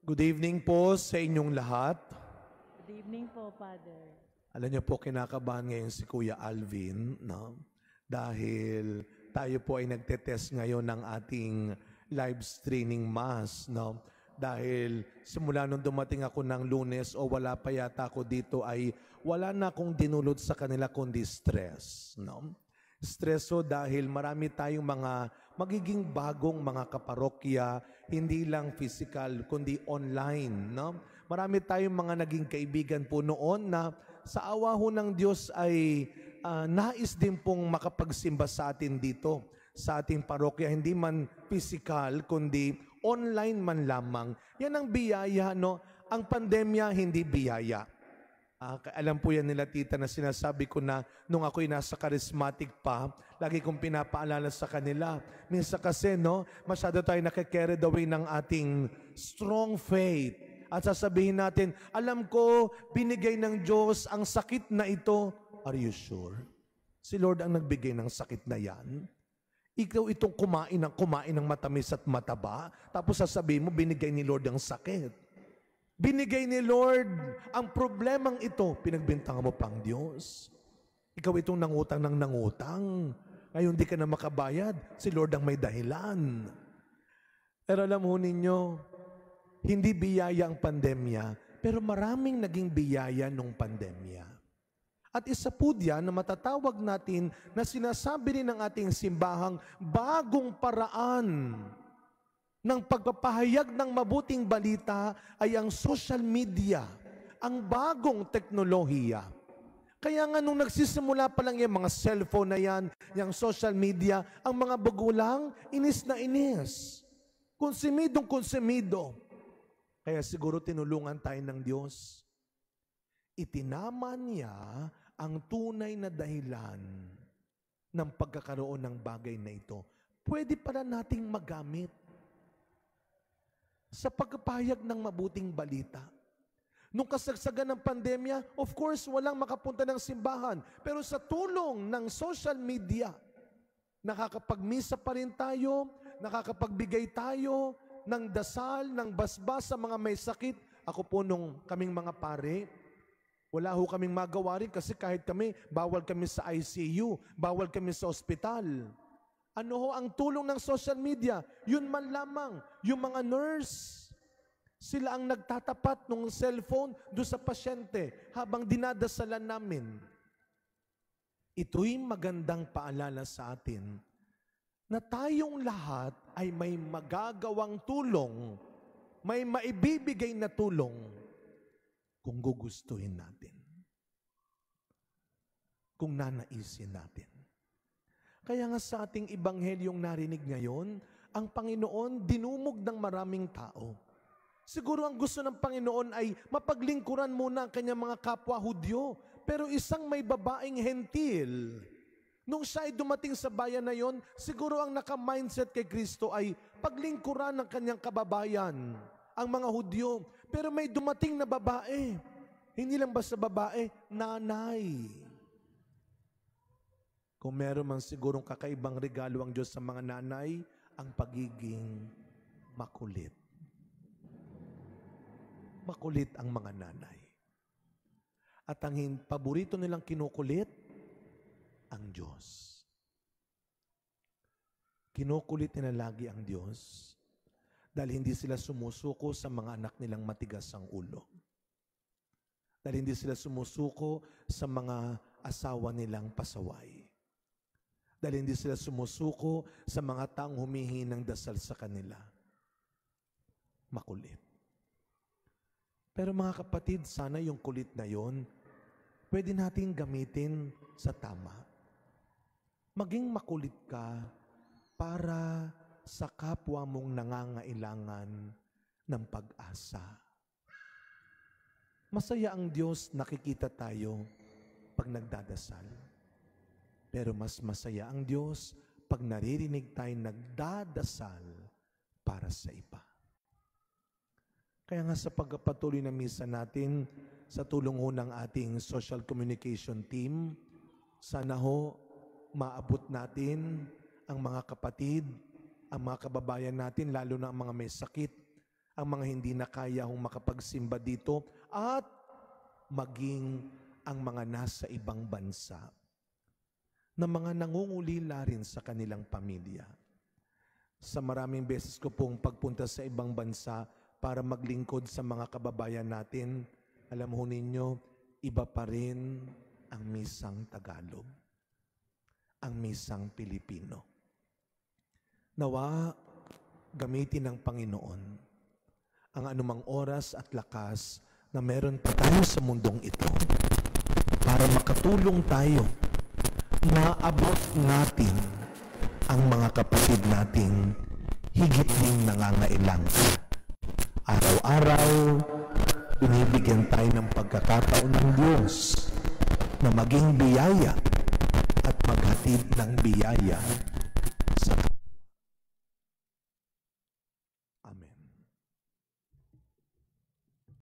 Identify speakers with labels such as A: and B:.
A: Good evening po sa inyong lahat.
B: Good evening po, Father.
A: Alam niyo po, kinakabahan ngayon si Kuya Alvin, no? Dahil tayo po ay nagtetest ngayon ng ating live streaming mass, no? Dahil simula nung dumating ako ng Lunes o wala pa yata ako dito ay wala na akong dinulot sa kanila kundi stress, no? Streso dahil marami tayong mga magiging bagong mga kaparokya, hindi lang physical kundi online, no? Marami tayong mga naging kaibigan po noon na sa awa ho ng Diyos ay nais din pong makapagsimba sa atin dito sa ating parokya, hindi man physical kundi online man lamang. Yan ang biyaya, no? Ang pandemya hindi biyaya. Alam po yan nila tita na sinasabi ko na nung ako'y nasa charismatic pa, lagi kong pinapaalala sa kanila. Minsan kasi, no, masyado tayo nakikarried away ng ating strong faith. At sasabihin natin, alam ko, binigay ng Diyos ang sakit na ito. Are you sure? Si Lord ang nagbigay ng sakit na yan. Ikaw itong kumain ng matamis at mataba, tapos sasabihin mo, binigay ni Lord ang sakit. Binigay ni Lord ang problemang ito, pinagbintangan mo pang Diyos. Ikaw itong nangutang ng nangutang. Ngayon di ka na makabayad, si Lord ang may dahilan. Pero alam mo ninyo, hindi biyaya ang pandemya, pero maraming naging biyaya nung pandemya. At isa po diyan na matatawag natin na sinasabi rin ng ating simbahang bagong paraan ng pagpapahayag ng mabuting balita ay ang social media, ang bagong teknolohiya. Kaya nga nung nagsisimula pa lang yung mga cellphone na yan, yung social media, ang mga bagulang, inis na inis. Konsimidong konsumido. Kaya siguro tinulungan tayo ng Diyos. Itinama niya ang tunay na dahilan ng pagkakaroon ng bagay na ito. Pwede pala nating magamit sa pagpapahayag ng mabuting balita. Nung kasagsagan ng pandemya, of course, walang makapunta ng simbahan. Pero sa tulong ng social media, nakakapagmisa pa rin tayo, nakakapagbigay tayo ng dasal, ng basbas sa mga may sakit. Ako po nung kaming mga pare, wala ho kaming magawa rin kasi kahit kami, bawal kami sa ICU, bawal kami sa ospital. Ano ho ang tulong ng social media? Yun man lamang, yung mga nurse, sila ang nagtatapat ng cellphone doon sa pasyente habang dinadasalan namin. Ito'y magandang paalala sa atin na tayong lahat ay may magagawang tulong, may maibibigay na tulong kung gugustuhin natin, kung nanaisin natin. Kaya nga sa ating ibanghelyong narinig ngayon, ang Panginoon dinumog ng maraming tao. Siguro ang gusto ng Panginoon ay mapaglingkuran muna ang kanyang mga kapwa Hudyo. Pero isang may babaeng hentil, nung siya ay dumating sa bayan na yon, siguro ang naka-mindset kay Kristo ay paglingkuran ng kanyang kababayan, ang mga Hudyo. Pero may dumating na babae. Hindi lang basta babae, nanay. Kung meron man sigurong kakaibang regalo ang Diyos sa mga nanay, ang pagiging makulit. Makulit ang mga nanay. At ang paborito nilang kinukulit, ang Diyos. Kinukulit nila lagi ang Diyos dahil hindi sila sumusuko sa mga anak nilang matigas ang ulo. Dahil hindi sila sumusuko sa mga asawa nilang pasaway. Dahil hindi sila sumusuko sa mga taong humihingi ng dasal sa kanila. Makulit. Pero mga kapatid, sana yung kulit na yon, pwede natin gamitin sa tama. Maging makulit ka para sa kapwa mong nangangailangan ng pag-asa. Masaya ang Diyos, nakikita tayo pag nagdadasal. Pero mas masaya ang Diyos pag naririnig tayo nagdadasal para sa iba. Kaya nga sa pagpatuloy na misa natin, sa tulong ho ng ating social communication team, sana ho maabot natin ang mga kapatid, ang mga kababayan natin, lalo na ang mga may sakit, ang mga hindi na kaya hong makapagsimba dito, at maging ang mga nasa ibang bansa na mga nangungulila rin sa kanilang pamilya. Sa maraming beses ko pong pagpunta sa ibang bansa para maglingkod sa mga kababayan natin, alam ho ninyo, iba pa rin ang misang Tagalog, ang misang Pilipino. Nawa, gamitin ng Panginoon ang anumang oras at lakas na meron pa tayo sa mundong ito para makatulong tayo na abot natin ang mga kapatid nating higit ding nangangailangan. Araw-araw, binibigyan tayo ng pagkakataon ng Diyos na maging biyaya at maghatid ng biyaya